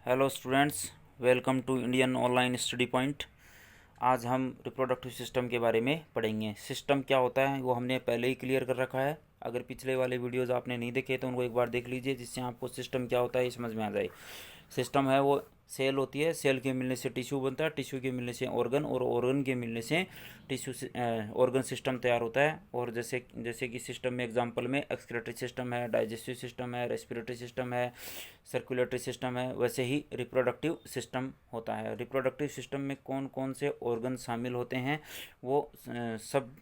Hello students, welcome to Indian online study point. आज हम reproductive system के बारे में पढ़ेंगे। सिस्टम क्या होता है वो हमने पहले ही क्लियर कर रखा है। अगर पिछले वाले वीडियोज़ आपने नहीं देखे तो उनको एक बार देख लीजिए, जिससे आपको सिस्टम क्या होता है ये समझ में आ जाए। सिस्टम है वो सेल होती है, सेल के मिलने से टिश्यू बनता है, टिश्यू के मिलने से ऑर्गन, और ऑर्गन के मिलने से टिश्यू ऑर्गन सिस्टम तैयार होता है। और जैसे जैसे कि सिस्टम में एग्जांपल में एक्सक्रीटरी सिस्टम है, डाइजेस्टिव सिस्टम है, रेस्पिरेटरी सिस्टम है, सर्कुलेटरी सिस्टम है, वैसे ही रिप्रोडक्टिव सिस्टम होता है। रिप्रोडक्टिव सिस्टम में कौन कौन से ऑर्गन शामिल होते हैं वो सब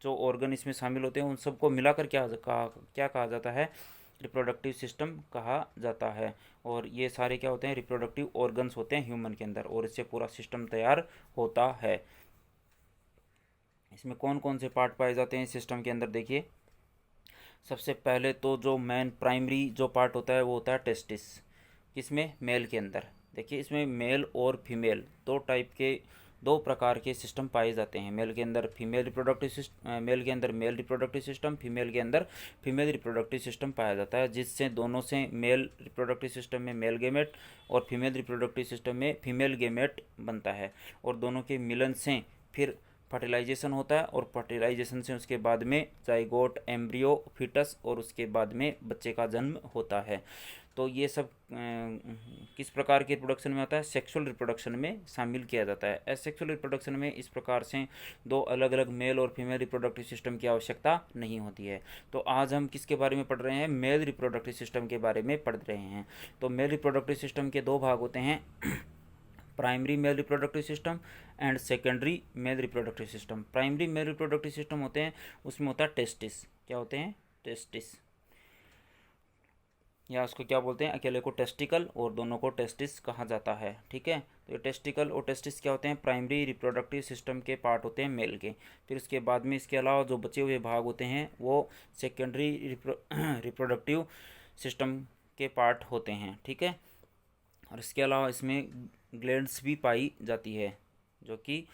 जो ऑर्गन इसमें शामिल होते हैं उन सबको मिलाकर क्या कहा जाता है? रिप्रोडक्टिव सिस्टम कहा जाता है। और ये सारे क्या होते हैं? रिप्रोडक्टिव ऑर्गन्स होते हैं ह्यूमन के अंदर, और इससे पूरा सिस्टम तैयार होता है। इसमें कौन कौन से पार्ट पाए जाते हैं सिस्टम के अंदर? देखिए, सबसे पहले तो जो मेन प्राइमरी जो पार्ट होता है वो होता है टेस्टिस। किसमें? मेल के अंदर। देखिए, इसमें मेल और फीमेल दो प्रकार के सिस्टम पाए जाते हैं। मेल के अंदर फीमेल रिप्रोडक्टिव सिस्टम, मेल के अंदर मेल रिप्रोडक्टिव सिस्टम, फीमेल के अंदर फीमेल रिप्रोडक्टिव सिस्टम पाया जाता है, जिससे दोनों से मेल रिप्रोडक्टिव सिस्टम में मेल गेमेट और फीमेल रिप्रोडक्टिव सिस्टम में फीमेल गेमेट बनता है। और दोनों के मिलन से फिर फर्टिलाइजेशन होता है, और फर्टिलाइजेशन से उसके बाद में जाइगोट, एम्ब्रियो, फीटस, और उसके बाद में बच्चे का जन्म होता है। तो ये सब किस प्रकार के रिप्रोडक्शन में होता है? सेक्सुअल रिप्रोडक्शन में शामिल किया जाता है। एसेक्सुअल रिप्रोडक्शन में इस प्रकार से दो अलग अलग मेल और फीमेल रिप्रोडक्टिव सिस्टम की आवश्यकता नहीं होती है। तो आज हम किसके बारे में पढ़ रहे हैं? मेल रिप्रोडक्टिव सिस्टम के बारे में पढ़ रहे हैं। तो मेल रिप्रोडक्टिव सिस्टम के दो भाग होते हैं, primary male reproductive system and secondary male reproductive system. Primary male reproductive system होते हैं, उसमें होता है टेस्टिस। क्या होते हैं? टेस्टिस, या उसको क्या बोलते हैं? अकेले को टेस्टिकल और दोनों को टेस्टिस कहा जाता है। ठीक है, तो ये टेस्टिकल और टेस्टिस क्या होते हैं? प्राइमरी रिप्रोडक्टिव सिस्टम के पार्ट होते हैं मेल के। फिर उसके बाद में इसके अलावा जो बचे हुए भाग होते हैं वो सेकेंडरी रिप्रोडक्टिव सिस्टम के पार्ट होते हैं। ठीक है, और इसके अलावा इसमें ग्लैंड्स भी पाई जाती है, जो कि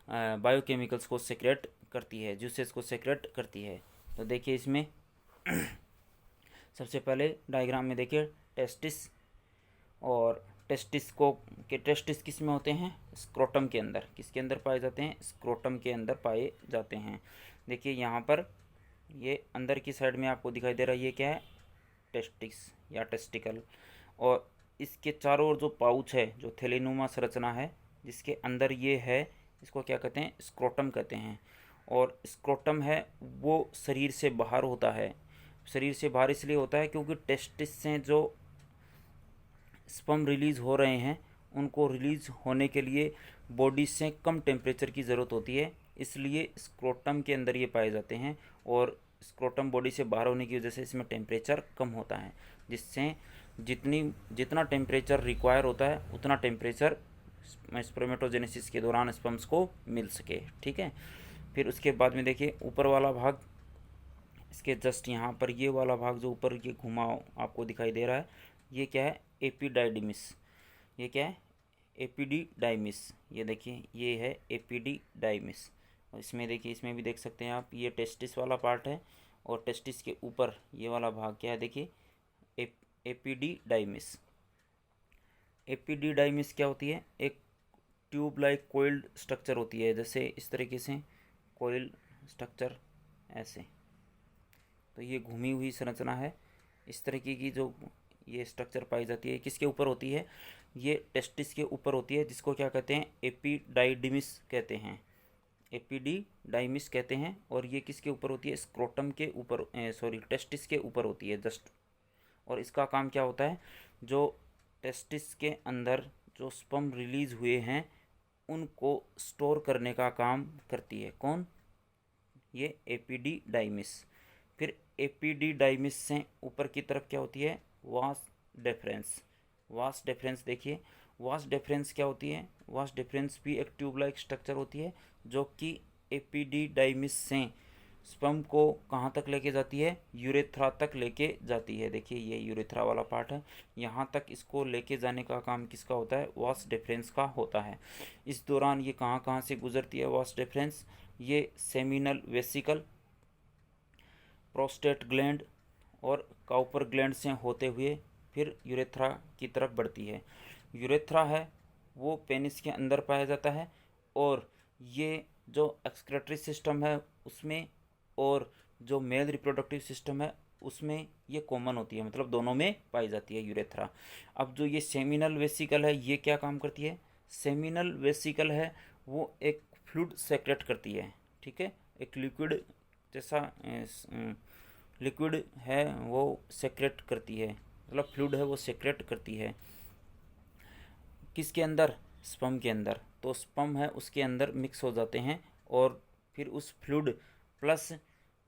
बायोकेमिकल्स को सेक्रेट करती है, जूसेस को सेक्रेट करती है। तो देखिए, इसमें सबसे पहले डायग्राम में देखिए टेस्टिस, और टेस्टिस किस में होते हैं? स्क्रोटम के अंदर। किसके अंदर पाए जाते हैं? स्क्रोटम के अंदर पाए जाते हैं। देखिए यहाँ पर ये अंदर की साइड में आपको दिखाई दे रहा है, ये क्या है? टेस्टिस या टेस्टिकल। और इसके चारों ओर जो पाउच है, जो थैलीनुमा संरचना है जिसके अंदर ये है, इसको क्या कहते हैं? स्क्रोटम कहते हैं। और स्क्रोटम है वो शरीर से बाहर होता है। शरीर से बाहर इसलिए होता है क्योंकि टेस्टिस से जो स्पर्म रिलीज़ हो रहे हैं उनको रिलीज़ होने के लिए बॉडी से कम टेम्परेचर की ज़रूरत होती है, इसलिए स्क्रोटम के अंदर ये पाए जाते हैं। और स्क्रोटम बॉडी से बाहर होने की वजह से इसमें टेम्परेचर कम होता है, जिससे जितना टेम्परेचर रिक्वायर होता है उतना टेम्परेचर स्पर्मेटोजेनेसिस के दौरान स्पर्म्स को मिल सके। ठीक है, फिर उसके बाद में देखिए ऊपर वाला भाग, इसके जस्ट यहाँ पर ये वाला भाग जो ऊपर ये घुमाव आपको दिखाई दे रहा है, ये क्या है? एपिडाइडिमिस। ये क्या है? एपिडिडाइमिस। ये देखिए, ये है एपिडिडाइमिस। और इसमें देखिए, इसमें भी देख सकते हैं आप, ये टेस्टिस वाला पार्ट है, और टेस्टिस के ऊपर ये वाला भाग क्या है? देखिए, एपिडिडाइमिस। एपिडिडाइमिस क्या होती है? एक ट्यूब लाइक कोइल्ड स्ट्रक्चर होती है, जैसे इस तरीके से कोइल स्ट्रक्चर ऐसे। तो ये घूमी हुई संरचना है, इस तरीके की जो ये स्ट्रक्चर पाई जाती है। किसके ऊपर होती है? ये टेस्टिस के ऊपर होती है, जिसको क्या कहते हैं? एपिडाइडिमिस कहते हैं। एपिडिडाइमिस कहते हैं। और ये किसके ऊपर होती है? स्क्रोटम के ऊपर, सॉरी, टेस्टिस के ऊपर होती है जस्ट। और इसका काम क्या होता है? जो टेस्टिस के अंदर जो स्पर्म रिलीज हुए हैं उनको स्टोर करने का काम करती है। कौन? ये एपिडिडाइमिस। फिर एपिडिडाइमिस से ऊपर की तरफ क्या होती है? Vas deferens. वास डेफरेंस देखिए, वास डेफरेंस क्या होती है? वास डेफरेंस भी एक ट्यूब लाइक स्ट्रक्चर होती है, जो कि एपिडिडाइमिस से स्पर्म को कहाँ तक लेके जाती है? यूरेथ्रा तक लेके जाती है। देखिए, ये यूरेथ्रा वाला पार्ट है, यहाँ तक इसको लेके जाने का काम किसका होता है? वास डेफरेंस का होता है। इस दौरान ये कहाँ कहाँ से गुजरती है वास डेफरेंस? ये सेमिनल वेसिकल, प्रोस्टेट ग्लैंड और काउपर ग्लैंड से होते हुए फिर यूरेथ्रा की तरफ बढ़ती है। यूरेथ्रा है वो पेनिस के अंदर पाया जाता है, और ये जो एक्सक्रेटरी सिस्टम है उसमें और जो मेल रिप्रोडक्टिव सिस्टम है उसमें ये कॉमन होती है, मतलब दोनों में पाई जाती है यूरेथ्रा। अब जो ये सेमिनल वेसिकल है ये क्या काम करती है? सेमिनल वेसिकल है वो एक फ्लूइड सेक्रेट करती है, ठीक है, एक लिक्विड जैसा लिक्विड है वो सेक्रेट करती है, मतलब फ्लूइड है वो सेक्रेट करती है। किसके अंदर? स्पर्म के अंदर। तो स्पर्म है उसके अंदर मिक्स हो जाते हैं, और फिर उस फ्लूइड प्लस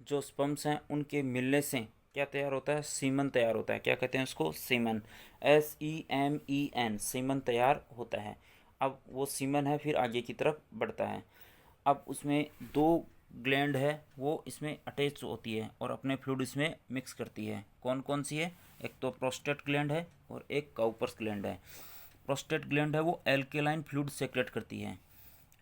जो स्पर्म्स हैं उनके मिलने से क्या तैयार होता है? सीमन तैयार होता है। क्या कहते हैं उसको? सीमन। SEMEN, सीमन तैयार होता है। अब वो सीमन है फिर आगे की तरफ बढ़ता है। अब उसमें दो ग्लैंड है वो इसमें अटैच होती है और अपने फ्लूइड इसमें मिक्स करती है। कौन कौन सी है? एक तो प्रोस्टेट ग्लैंड है और एक काउपर्स ग्लैंड है। प्रोस्टेट ग्लैंड है वो एल्केलाइन फ्लूइड सेक्रेट करती है।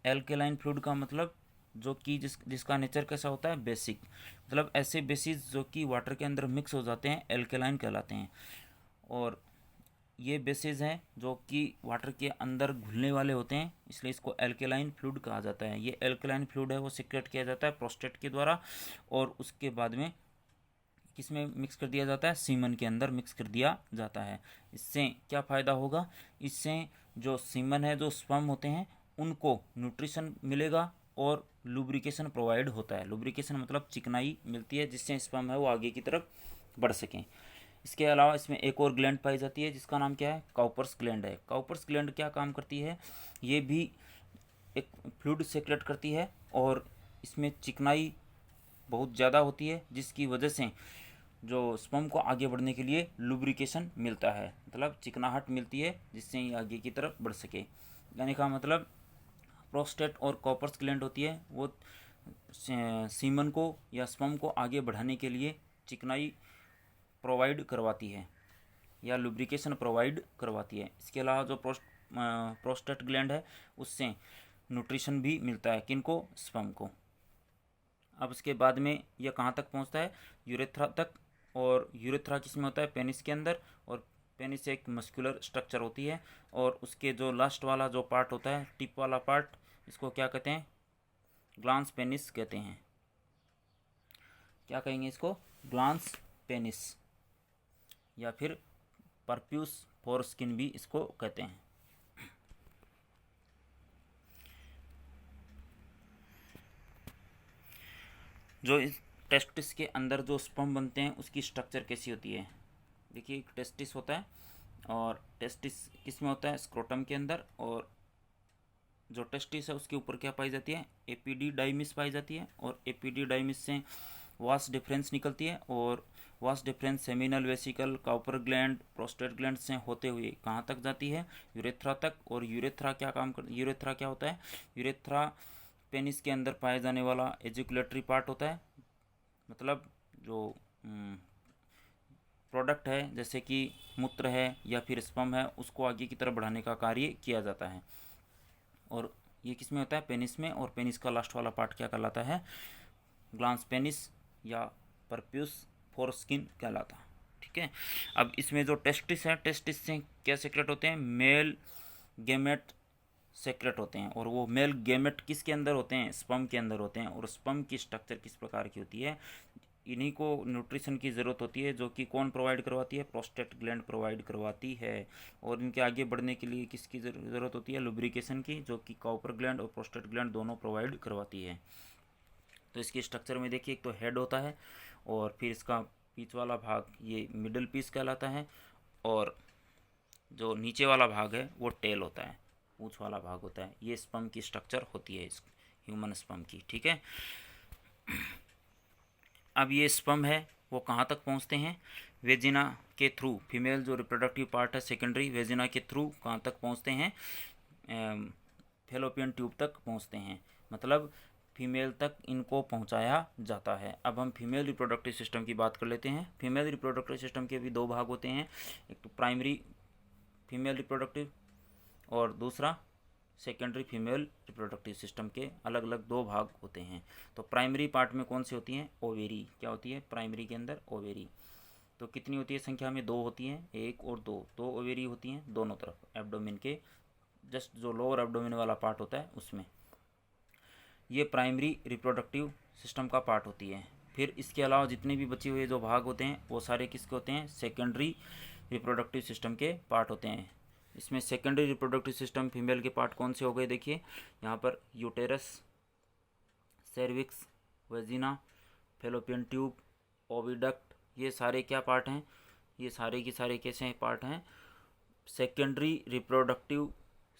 एल्केलाइन फ्लूइड का मतलब जो कि जिसका नेचर कैसा होता है? बेसिक, मतलब ऐसे बेसिस जो कि वाटर के अंदर मिक्स हो जाते हैं एल्केलाइन कहलाते हैं। और ये बेसिस हैं जो कि वाटर के अंदर घुलने वाले होते हैं, इसलिए इसको एल्केलाइन फ्लूइड कहा जाता है। ये एल्केलाइन फ्लूइड है वो सिक्रेट किया जाता है प्रोस्टेट के द्वारा, और उसके बाद में किस में मिक्स कर दिया जाता है? सीमन के अंदर मिक्स कर दिया जाता है। इससे क्या फ़ायदा होगा? इससे जो सीमन है, जो स्पर्म होते हैं, उनको न्यूट्रिशन मिलेगा और लुब्रिकेशन प्रोवाइड होता है। लुब्रिकेशन मतलब चिकनाई मिलती है जिससे स्पर्म है वो आगे की तरफ बढ़ सकें। इसके अलावा इसमें एक और ग्लैंड पाई जाती है जिसका नाम क्या है? काउपर्स ग्लैंड है। काउपर्स ग्लैंड क्या काम करती है? ये भी एक फ्लूइड सेक्रेट करती है और इसमें चिकनाई बहुत ज़्यादा होती है जिसकी वजह से जो स्पर्म को आगे बढ़ने के लिए लुब्रिकेशन मिलता है, मतलब चिकनाहट मिलती है जिससे ये आगे की तरफ बढ़ सके। यानी का मतलब प्रोस्टेट और कॉपर्स ग्लैंड होती है वो सीमन को या स्पर्म को आगे बढ़ाने के लिए चिकनाई प्रोवाइड करवाती है या लुब्रिकेशन प्रोवाइड करवाती है। इसके अलावा जो प्रोस्टेट ग्लैंड है उससे न्यूट्रिशन भी मिलता है, किनको? स्पर्म को। अब उसके बाद में यह कहाँ तक पहुँचता है? यूरेथ्रा तक। और यूरेथ्रा किसमें होता है? पेनिस के अंदर। और पेनिस एक मस्कुलर स्ट्रक्चर होती है, और उसके जो लास्ट वाला जो पार्ट होता है, टिप वाला पार्ट, इसको क्या कहते हैं? ग्लांस पेनिस कहते हैं। क्या कहेंगे इसको? ग्लांस पेनिस, या फिर परप्यूस फोरस्किन भी इसको कहते हैं। जो इस टेस्टिस के अंदर जो स्पर्म बनते हैं उसकी स्ट्रक्चर कैसी होती है? देखिए एक टेस्टिस होता है, और टेस्टिस किस में होता है? स्क्रोटम के अंदर। और जो टेस्टिस है उसके ऊपर क्या पाई जाती है? एपिडिडाइमिस पाई जाती है, और एपिडिडाइमिस से वास डिफरेंस निकलती है, और vas deferens seminal vesicle, Cowper gland, prostate gland से होते हुए कहाँ तक जाती है? यूरेथ्रा तक। और यूरेथ्रा क्या काम कर यूरेथ्रा क्या होता है? यूरेथ्रा पेनिस के अंदर पाए जाने वाला एजुकुलेटरी पार्ट होता है, मतलब जो प्रोडक्ट है जैसे कि मूत्र है या फिर स्पर्म है उसको आगे की तरफ बढ़ाने का कार्य किया जाता है। और ये किस में होता है? पेनिस में। और पेनिस का लास्ट वाला पार्ट क्या कहलाता है? ग्लांस पेनिस या परप्यूस फोरस्किन कहलाता है, ठीक है। अब इसमें जो टेस्टिस है, टेस्टिस से क्या सेक्रेट होते हैं? मेल गेमेट सेक्रेट होते हैं, और वो मेल गेमेट किसके अंदर होते हैं? स्पर्म के अंदर होते हैं। और स्पर्म की स्ट्रक्चर किस प्रकार की होती है? इन्हीं को न्यूट्रिशन की ज़रूरत होती है, जो कि कौन प्रोवाइड करवाती है? प्रोस्टेट ग्लैंड प्रोवाइड करवाती है। और इनके आगे बढ़ने के लिए किसकी ज़रूरत होती है? लुब्रिकेशन की, जो कि काउपर ग्लैंड और प्रोस्टेट ग्लैंड दोनों प्रोवाइड करवाती है। तो इसके स्ट्रक्चर में देखिए एक तो हेड होता है, और फिर इसका बीच वाला भाग ये मिडल पीस कहलाता है, और जो नीचे वाला भाग है वो टेल होता है, पूंछ वाला भाग होता है। ये स्पर्म की स्ट्रक्चर होती है इस ह्यूमन स्पर्म की, ठीक है। अब ये स्पर्म है वो कहाँ तक पहुँचते हैं? वेजिना के थ्रू। फीमेल जो रिप्रोडक्टिव पार्ट है सेकेंडरी, वेजिना के थ्रू कहाँ तक पहुँचते हैं? फेलोपियन ट्यूब तक पहुँचते हैं, मतलब फीमेल तक इनको पहुंचाया जाता है। अब हम फीमेल रिप्रोडक्टिव सिस्टम की बात कर लेते हैं। फीमेल रिप्रोडक्टिव सिस्टम के भी दो भाग होते हैं, एक तो प्राइमरी फीमेल रिप्रोडक्टिव और दूसरा सेकेंडरी फीमेल रिप्रोडक्टिव सिस्टम के अलग अलग दो भाग होते हैं। तो प्राइमरी पार्ट में कौन सी होती हैं? ओवेरी। क्या होती है प्राइमरी के अंदर? ओवेरी। तो कितनी होती है संख्या में? 2 होती हैं, 1 और 2, 2 ओवेरी होती हैं दोनों तरफ, एब्डोमेन के जस्ट जो लोअर एब्डोमेन वाला पार्ट होता है उसमें। ये प्राइमरी रिप्रोडक्टिव सिस्टम का पार्ट होती है। फिर इसके अलावा जितने भी बचे हुए जो भाग होते हैं वो सारे किसके होते हैं? सेकेंडरी रिप्रोडक्टिव सिस्टम के पार्ट होते हैं। इसमें सेकेंडरी रिप्रोडक्टिव सिस्टम फीमेल के पार्ट कौन से हो गए? देखिए यहाँ पर uterus, cervix, vagina, fallopian tube, oviduct, ये सारे क्या पार्ट हैं? ये सारे के सारे कैसे पार्ट हैं? सेकेंडरी रिप्रोडक्टिव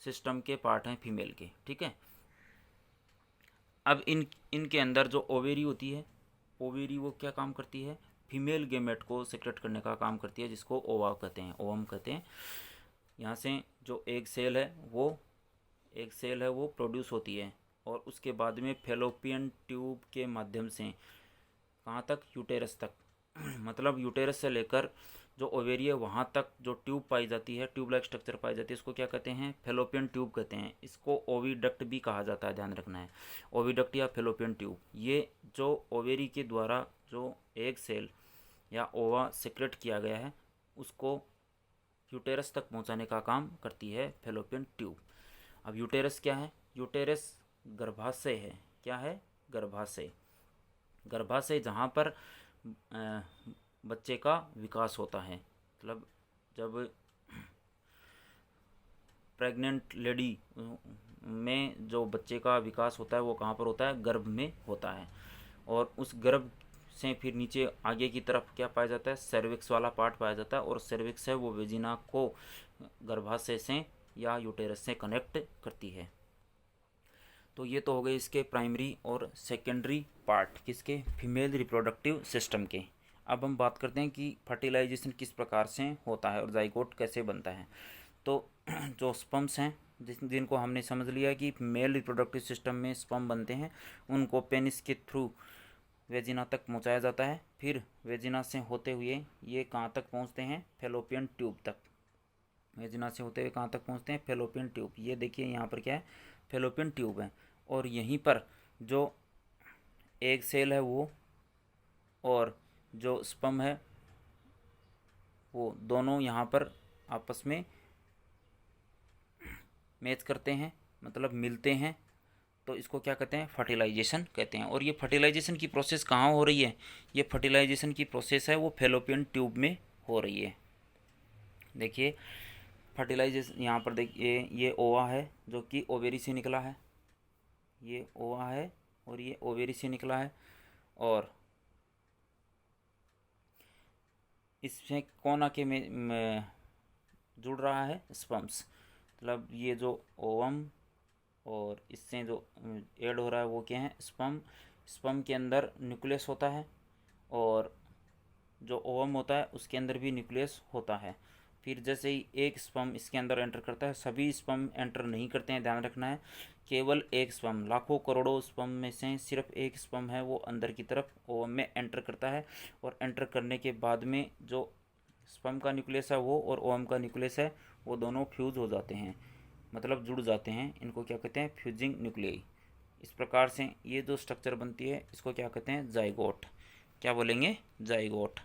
सिस्टम के पार्ट हैं फीमेल के, ठीक है। अब इनके अंदर जो ओवेरी होती है, ओवेरी वो क्या काम करती है? फीमेल गेमेट को सेक्रेट करने का काम करती है, जिसको ओवा कहते हैं, ओवम कहते हैं। यहाँ से जो एग सेल है वो प्रोड्यूस होती है और उसके बाद में फेलोपियन ट्यूब के माध्यम से कहाँ तक? यूटेरस तक मतलब यूटेरस से लेकर जो ओवेरी है वहाँ तक जो ट्यूब पाई जाती है, ट्यूब लाइक स्ट्रक्चर पाई जाती है, इसको क्या कहते हैं? फेलोपियन ट्यूब कहते हैं। इसको ओविडक्ट भी कहा जाता है, ध्यान रखना है, ओविडक्ट या फेलोपियन ट्यूब। ये जो ओवेरी के द्वारा जो एग सेल या ओवा सेक्रेट किया गया है उसको यूटेरस तक पहुंचाने का काम करती है फेलोपियन ट्यूब। अब यूटेरस क्या है? यूटेरस गर्भाशय है। क्या है? गर्भाशय। गर्भाशय जहाँ पर बच्चे का विकास होता है, मतलब जब प्रेग्नेंट लेडी में जो बच्चे का विकास होता है वो कहाँ पर होता है? गर्भ में होता है। और उस गर्भ से फिर नीचे आगे की तरफ क्या पाया जाता है? सर्विक्स वाला पार्ट पाया जाता है, और सर्विक्स है वो वेजिना को गर्भाशय से या यूटेरस से कनेक्ट करती है। तो ये तो हो गए इसके प्राइमरी और सेकेंडरी पार्ट, किसके? फीमेल रिप्रोडक्टिव सिस्टम के। अब हम बात करते हैं कि फर्टिलाइजेशन किस प्रकार से होता है और जाइगोट कैसे बनता है। तो जो स्पर्म्स हैं जिनको हमने समझ लिया कि मेल रिप्रोडक्टिव सिस्टम में स्पर्म बनते हैं, उनको पेनिस के थ्रू वेजिना तक पहुंचाया जाता है। फिर वेजिना से होते हुए ये कहाँ तक पहुंचते हैं? फेलोपियन ट्यूब तक। वेजिना से होते हुए कहाँ तक पहुंचते हैं? Fallopian tube. ये देखिए यहाँ पर क्या है? फेलोपियन ट्यूब है। और यहीं पर जो एग सेल है वो और जो स्पर्म है वो दोनों यहाँ पर आपस में मैच करते हैं, मतलब मिलते हैं। तो इसको क्या कहते हैं? फर्टिलाइजेशन कहते हैं। और ये फर्टिलाइजेशन की प्रोसेस कहाँ हो रही है? ये फर्टिलाइजेशन की प्रोसेस है वो फेलोपियन ट्यूब में हो रही है। देखिए फर्टिलाइजेशन यहाँ पर देखिए, ये ओवा है जो कि ओवेरी से निकला है, ये ओवा है और ये ओवेरी से निकला है। और इसमें कौन आके में जुड़ रहा है? स्पर्म्स। मतलब ये जो ओवम और इससे जो ऐड हो रहा है वो क्या है? स्पर्म। स्पर्म के अंदर न्यूक्लियस होता है और जो ओवम होता है उसके अंदर भी न्यूक्लियस होता है। फिर जैसे ही एक स्पर्म इसके अंदर एंटर करता है, सभी स्पर्म एंटर नहीं करते हैं, ध्यान रखना है। केवल एक स्पर्म, लाखों करोड़ों स्पर्म में से सिर्फ एक स्पर्म है वो अंदर की तरफ ओवम में एंटर करता है। और एंटर करने के बाद में जो स्पर्म का न्यूक्लियस है वो और ओवम का न्यूक्लियस है वो दोनों फ्यूज हो जाते हैं, मतलब जुड़ जाते हैं। इनको क्या कहते हैं? Fusing nuclei. इस प्रकार से ये जो स्ट्रक्चर बनती है इसको क्या कहते हैं? जाइगोट। क्या बोलेंगे? जाइगोट।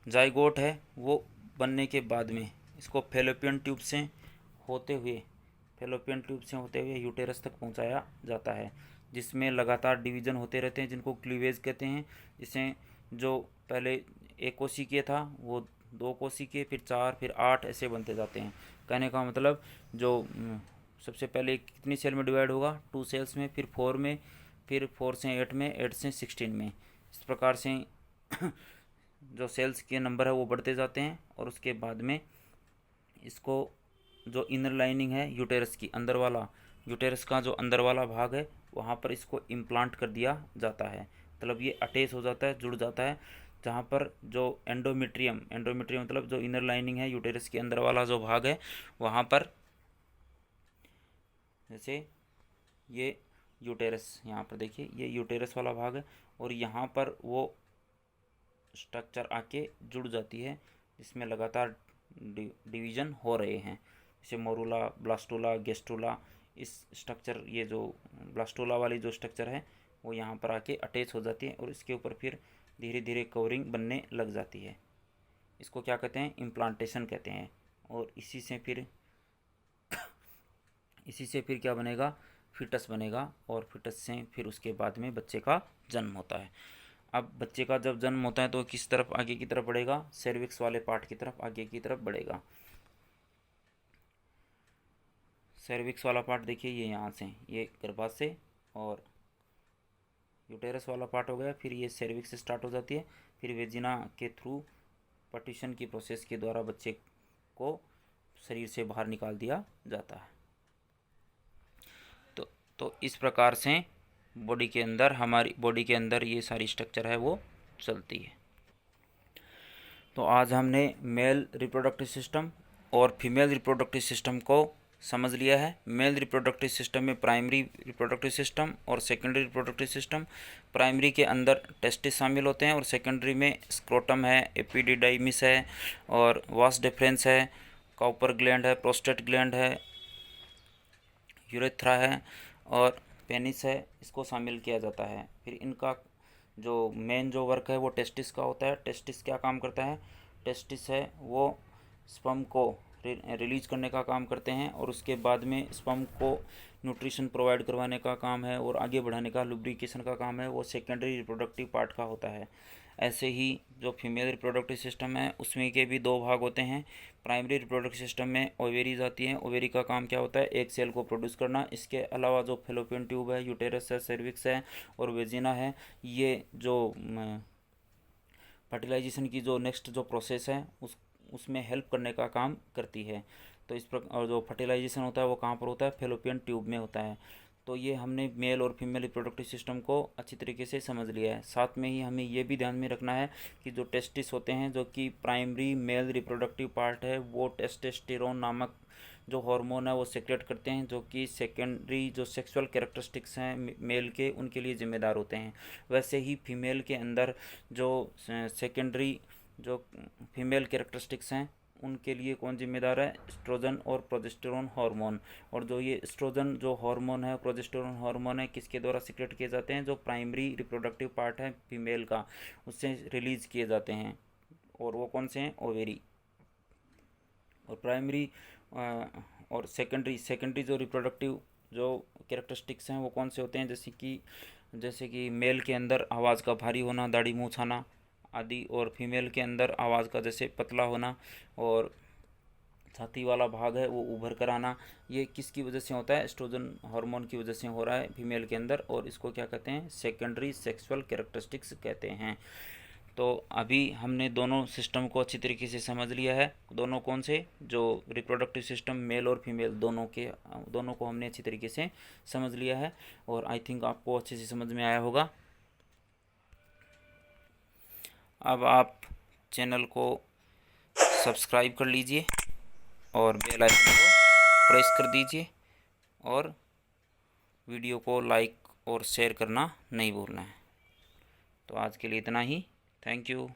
जाइगोट है वो बनने के बाद में इसको फेलोपियन ट्यूब से होते हुए यूटेरस तक पहुंचाया जाता है, जिसमें लगातार डिवीज़न होते रहते हैं जिनको क्लीवेज कहते हैं। जिससे जो पहले एक कोशिकीय था वो 2 कोशिकीय, फिर 4, फिर 8 ऐसे बनते जाते हैं। कहने का मतलब जो सबसे पहले कितनी सेल में डिवाइड होगा? 2 सेल्स में, फिर 4 में, फिर 4 से 8 में, 8 से 16 में। इस प्रकार से जो सेल्स के नंबर है वो बढ़ते जाते हैं। और उसके बाद में इसको जो इनर लाइनिंग है यूटेरस की, अंदर वाला, यूटेरस का जो अंदर वाला भाग है वहाँ पर इसको इम्प्लांट कर दिया जाता है। मतलब ये अटैच हो जाता है, जुड़ जाता है। जहाँ पर जो एंडोमेट्रियम मतलब जो इनर लाइनिंग है यूटेरस के अंदर वाला जो भाग है वहाँ पर, जैसे ये यूटेरस, यहाँ पर देखिए ये यूटेरस वाला भाग है और यहाँ पर वो स्ट्रक्चर आके जुड़ जाती है जिसमें लगातार डिवीज़न हो रहे हैं। जैसे मोरूला, ब्लास्टूला, गेस्टूला। इस स्ट्रक्चर, ये जो ब्लास्टूला वाली जो स्ट्रक्चर है वो यहाँ पर आके अटैच हो जाती है और इसके ऊपर फिर धीरे धीरे कवरिंग बनने लग जाती है। इसको क्या कहते हैं, इम्प्लांटेशन कहते हैं। और इसी से फिर क्या बनेगा, फिटस बनेगा, और फिटस से फिर उसके बाद में बच्चे का जन्म होता है। अब बच्चे का जब जन्म होता है तो किस तरफ आगे की तरफ बढ़ेगा, सर्विक्स वाले पार्ट की तरफ आगे की तरफ बढ़ेगा। सर्विक्स वाला पार्ट देखिए ये यहाँ से, ये गर्भाशय और यूटेरस वाला पार्ट हो गया, फिर ये सर्विक्स से स्टार्ट हो जाती है, फिर वेजिना के थ्रू पार्टीशन की प्रोसेस के द्वारा बच्चे को शरीर से बाहर निकाल दिया जाता है। तो इस प्रकार से हमारी बॉडी के अंदर ये सारी स्ट्रक्चर है वो चलती है। तो आज हमने मेल रिप्रोडक्टिव सिस्टम और फीमेल रिप्रोडक्टिव सिस्टम को समझ लिया है। मेल रिप्रोडक्टिव सिस्टम में प्राइमरी रिप्रोडक्टिव सिस्टम और सेकेंडरी रिप्रोडक्टिव सिस्टम। प्राइमरी के अंदर टेस्टिस शामिल होते हैं और सेकेंडरी में स्क्रोटम है, एपिडिडाइमिस है और वास डिफरेंस है, काउपर ग्लैंड है, प्रोस्टेट ग्लैंड है, यूरेथ्रा है और पेनिस है, इसको शामिल किया जाता है। फिर इनका जो मेन जो वर्क है वो टेस्टिस का होता है। टेस्टिस क्या काम करता है, टेस्टिस है वो स्पर्म को रिलीज करने का काम करते हैं और उसके बाद में स्पर्म को न्यूट्रिशन प्रोवाइड करवाने का काम है और आगे बढ़ाने का लुब्रिकेशन का काम है वो सेकेंडरी रिप्रोडक्टिव पार्ट का होता है। ऐसे ही जो फीमेल रिप्रोडक्टिव सिस्टम है उसमें के भी दो भाग होते हैं। प्राइमरी रिप्रोडक्टिव सिस्टम में ओवेरीज आती हैं। ओवेरी का काम क्या होता है, एक सेल को प्रोड्यूस करना। इसके अलावा जो फेलोपियन ट्यूब है, यूटेरस है, सर्विक्स है और वेजिना है, ये जो फर्टिलाइजेशन की जो नेक्स्ट जो प्रोसेस है उसमें हेल्प करने का काम करती है। तो इस प्रकार और जो फर्टिलाइजेशन होता है वो कहाँ पर होता है, फेलोपियन ट्यूब में होता है। तो ये हमने मेल और फीमेल रिप्रोडक्टिव सिस्टम को अच्छी तरीके से समझ लिया है। साथ में ही हमें ये भी ध्यान में रखना है कि जो टेस्टिस होते हैं, जो कि प्राइमरी मेल रिप्रोडक्टिव पार्ट है, वो टेस्टोस्टेरोन नामक जो हार्मोन है वो सेक्रेट करते हैं, जो कि सेकेंडरी जो सेक्सुअल कैरेक्टरिस्टिक्स हैं मेल के उनके लिए जिम्मेदार होते हैं। वैसे ही फीमेल के अंदर जो सेकेंडरी जो फीमेल कैरेक्टरिस्टिक्स हैं उनके लिए कौन जिम्मेदार है, एस्ट्रोजन और प्रोजेस्टेरोन हार्मोन। और जो ये एस्ट्रोजन जो हार्मोन है, प्रोजेस्टेरोन हार्मोन है, किसके द्वारा सीक्रेट किए जाते हैं, जो प्राइमरी रिप्रोडक्टिव पार्ट है फीमेल का, उससे रिलीज किए जाते हैं। और वो कौन से हैं, ओवेरी। और प्राइमरी और सेकेंडरी जो रिप्रोडक्टिव जो कैरेक्टरिस्टिक्स हैं वो कौन से होते हैं, जैसे कि मेल के अंदर आवाज़ का भारी होना, दाढ़ी मूँछ आना आदि, और फीमेल के अंदर आवाज़ का जैसे पतला होना और छाती वाला भाग है वो उभर कर आना। ये किसकी वजह से होता है, एस्ट्रोजन हार्मोन की वजह से हो रहा है फीमेल के अंदर, और इसको क्या कहते हैं, सेकेंडरी सेक्सुअल कैरेक्टरिस्टिक्स कहते हैं। तो अभी हमने दोनों सिस्टम को अच्छी तरीके से समझ लिया है। दोनों कौन से, जो रिप्रोडक्टिव सिस्टम मेल और फीमेल दोनों को हमने अच्छी तरीके से समझ लिया है और आई थिंक आपको अच्छे से समझ में आया होगा। अब आप चैनल को सब्सक्राइब कर लीजिए और बेल आइकन को प्रेस कर दीजिए और वीडियो को लाइक और शेयर करना नहीं भूलना है। तो आज के लिए इतना ही। Thank you.